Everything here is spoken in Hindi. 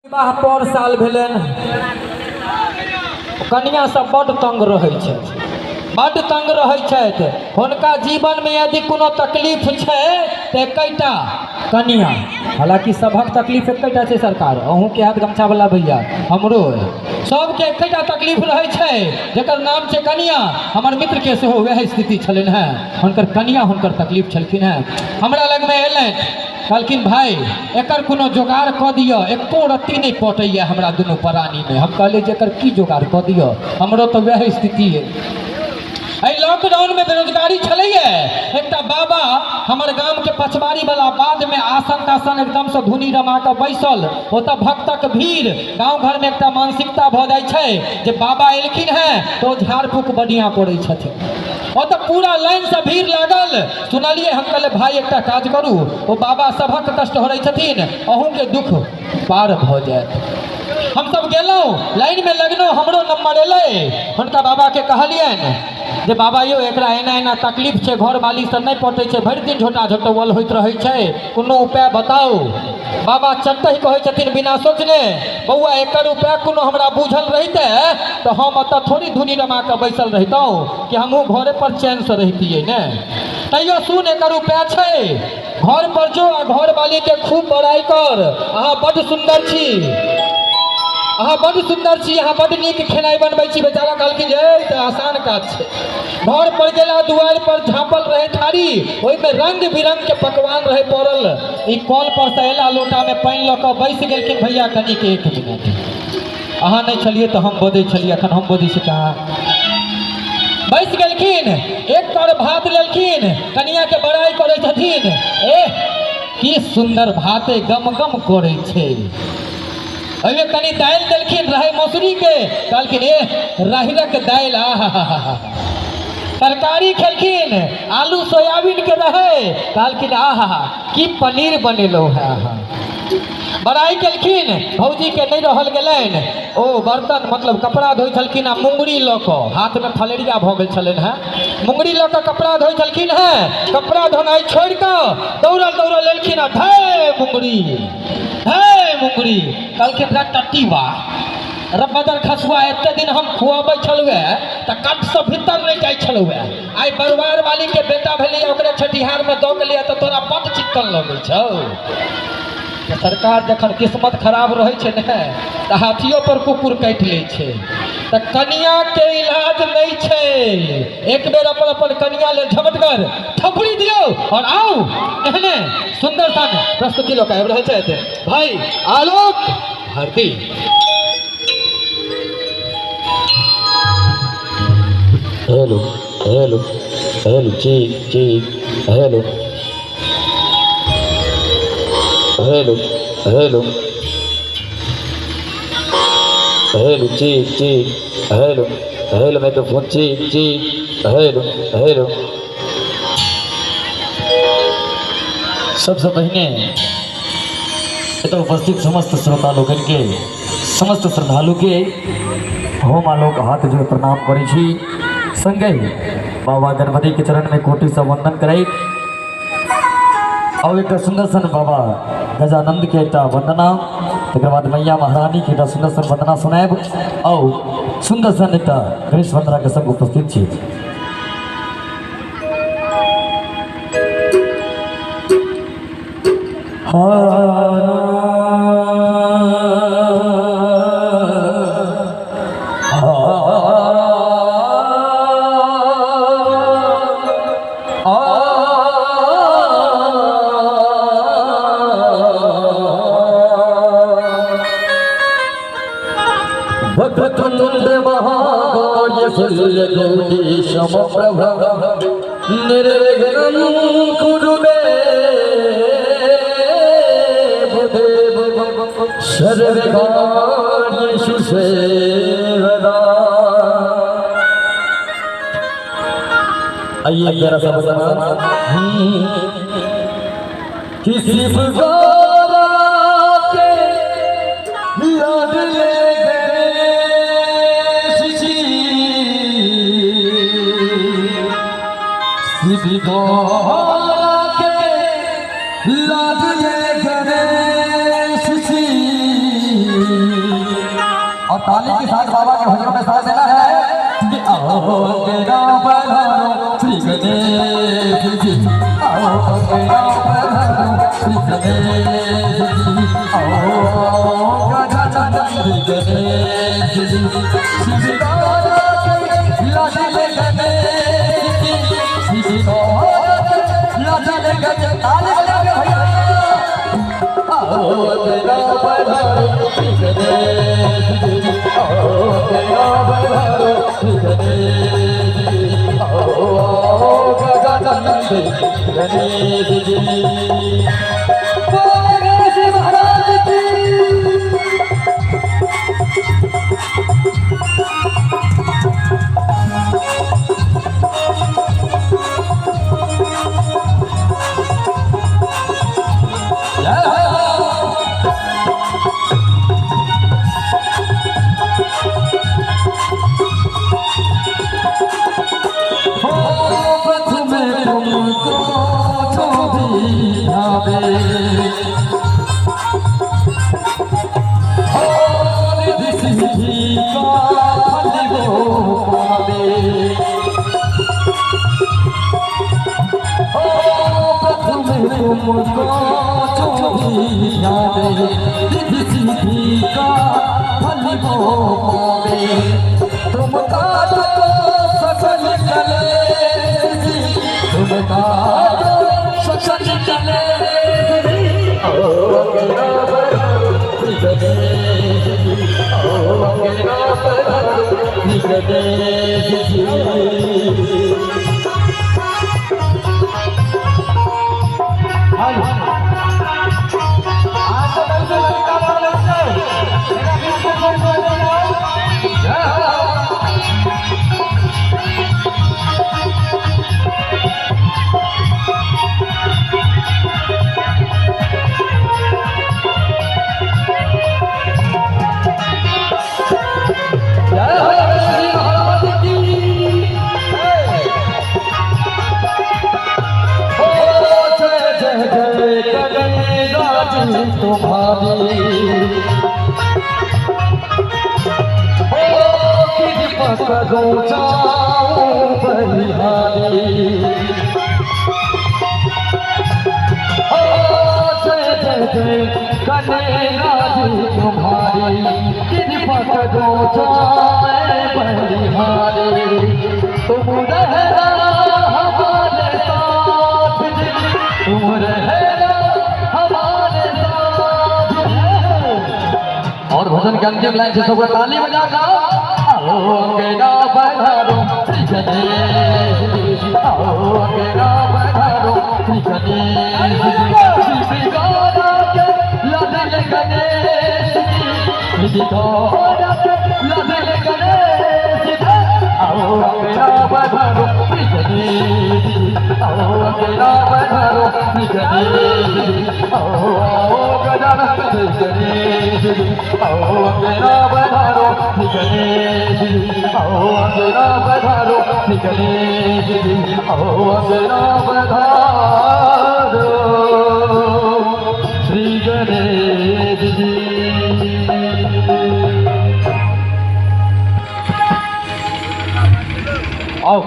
विवाह पर साल भेलन कन्या सब बड़ तंग रहै छथि, बड़ तंग रहै छथि। हुनका जीवन में यदि कोनो तकलीफ छै तो एकटा कन्या, हालांकि सबक तकलीफ एकटा छै सरकार, अहूँ के हाथ गमछा वाला भैया हमरो सबके एकटा तकलीफ रहै छै जकर नाम छै कन्या। हमर मित्र के सेहो वह स्थिति छलनि हैं, हुनकर कन्या हुनकर तकलीफ छलखिन हैं। हमरा लग में एलनि, कहलखिन भाई एकर कोनो जोगाड़ कऽ दिअ, एको रत्ती नहीं पटैया हमरा दुनू प्राणी में। हम कहलिए जे एकर की जोगाड़ कऽ दिअ, हमरो तो वह स्थिति है। लॉकडाउन में बेरोजगारी छलैया, एकटा बाबा हमर गाम के पछवाड़ी वाला बाद में आसन तासन एकदम से धुनी रमा के बैसल, ओतऽ भक्तक भीड़, गाँव घर में एकटा मानसिकता भ जाय छै जे बाबा एलखिन हैं तो झाड़ फूक बढ़िया पड़ै छथिन, ओतऽ पूरा लाइन से भीड़ लागल। सुनलिए, हम कहले भाई एकटा काज करू, ओ बाबा सबक कष्ट हो रही छथिन, अहूँ के दुख पार भ जायत। हम सब गेलहुँ, लाइन में लगनौ, हमरो नंबर एलै। हुनका बाबा के कहलियनि जे बाबा यौ एकरा एना एना तकलीफ छै, घर वाली से नहीं पटै छै, भरि दिन झोटा झोटवल होइत रहै छै, कोनो उपाय बताओ। बाबा चट्टही कहै छथिन बिना सोचने, बौआ एकर उपाय कोनो हमरा बुझल रहिते तो हम एतऽ थोड़ी धुनी रमा के बैसल रहितौं कि हमहूँ घरे पर चैन से रहितियै ने। तैयो सुन एकर उपाय छै, घर पर जो आ घर वाली के खूब बड़ाई कर, अहाँ बड़ सुंदर छी, अहाँ बड़ सुंदर छी, अहाँ बड़ नीक खेनाई बनबै छी। बेचारा कहलखिन जे आसान काज छै। घर पर गेला, दुआर पर झाँपल रहे थारी, ओहि में रंग बिरंग के पकवान रहे पड़ल। ई कल पर से एला, लोटा में पानी लऽ कऽ बैस गेलखिन, भैया कनी के 1 मिनट, अहाँ नहीं छलिए तो हम बजै छलिए, अखन हम बजै छी कहाँ। बैस गेलखिन, एक कर भात लेलखिन, कनिया के बड़ाई करै छथिन, एह की सुंदर भाते गम गम करै छै। अइमे कनी दालि देलखिन, रहे मसूरी के, कहलखिन ए राहड़क दालि, आहा। तरकारी खेलखिन, आलू सोयाबीन के रहे, कहलखिन आहा की पनीर बनेलो है। बड़ाई केलखिन, भौजी के नहीं रहल गेलनि, ओ बर्तन मतलब कपड़ा धोई छलखिन, मुंगरी लऽ कऽ, हाथ में फलेरिया भऽ गेल छलनि हैं, मुंगरी लऽ कऽ कपड़ा धोई छलखिन हैं। कपड़ा धोनाई छोड़ि कऽ दौड़ल एलखिन, हे मुंगरी, हे मुंगरी, कहलखिन रे टट्टीबा, रे बदर खसुआ, एते दिन हम खुआबै छलुए तऽ कट से भीतर नहीं जाइ छलुए, आइ बरुआर वाली के बेटा भेलै, ओकरे छठिहार में दऽ गेलिए तऽ तोरा बड़ चिक्कन लगै छौ। सरकार जखन किस्मत खराब रहे छै ने तो हाथियों पर कुकुर काट ले छै, तो कन्या के इलाज नहीं छै। एक बेर अपन अपन कन्या ले झमटगर थपड़ी दियो और आओ, एहने सुंदर सा प्रस्तुति लोग आबि रहल छै। भाई आलोक भारती, हेलो हेलो हेलो, ठीक हेलो हेलो हेलो हेलो, ठीक हेलो हेलो, मैं तो फोन ठीक हेलो हेलो। सबसे पहले तो उपस्थित समस्त श्रोता लोगन के, समस्त श्रद्धालु के हम आलोक हाथ जो प्रणाम करै छी, संगे बाबा गणपति के चरण में कोटि से वंदन कराई, और एक सुंदर सन बाबा गजानंद के एक वंदना, तक बाद मैया महारानी के एक सुंदर सन वंदना सुनाब, और सुंदर सन एक गणेश वंदना के संग उपस्थित छी। वक्रतुंड महाकाय सूर्यकोटि समप्रभ निर्विघ्नं कुरु मे देव सर्वकार्येषु सर्वदा। आइए जरा सा बताना किसी पुकारा के लाडले के लाडले गणेश जी, और ताली के साथ बाबा के भजनों में साथ देना है कि आओ तेरा पधारो श्री गणेश जी, आओ तेरा पधारो श्री गणेश जी, आओ गजानन श्री गणेश जी, शिवदारा के लाडले गणेश जी, शिवदारा के लाडले गणेश। ताली बजा के भैया आओ तेरा पधारो श्री गणेश जी, आओ तेरा पधारो श्री गणेश जी, आओ गजानन श्री गणेश जी। बोल गणेश महाराज की। तुमको जो भी यादे रिद्धि सिद्धि का फल वो पावे, तुमका तो सकल कलेश, तुमका तो सकल कलेश। ओ मेरा श्री गणेश जी, ओ मेरा श्री गणेश जी। तुम्हारी करो जाओ बलिहारी, जय जय जय कन्हैया जी तुम्हारी, कृपा करो जाए बलिहारी। तुम रहना हमारे साथ, तुम रहना हमारे साथ। और भजन के अंतिम लाइन से सबको ताली बजाना। आओ अंगना पधारो श्री गणेश जी, आओ अंगना पधारो श्री गणेश जी, श्री गौरा के लाडले गणेश जी, श्री गौरा के लाडले गणेश जी। आओ अंगना पधारो श्री गणेश जी, आओ अंगना पधारो श्री गणेश जी, आओ गजानन श्री गणेश जी, आओ अंगना पधारो श्री गणेश जी, आओ अंगना पधारो श्री गणेश जी, आओ अंगना पधारो श्री गणेश जी। आओ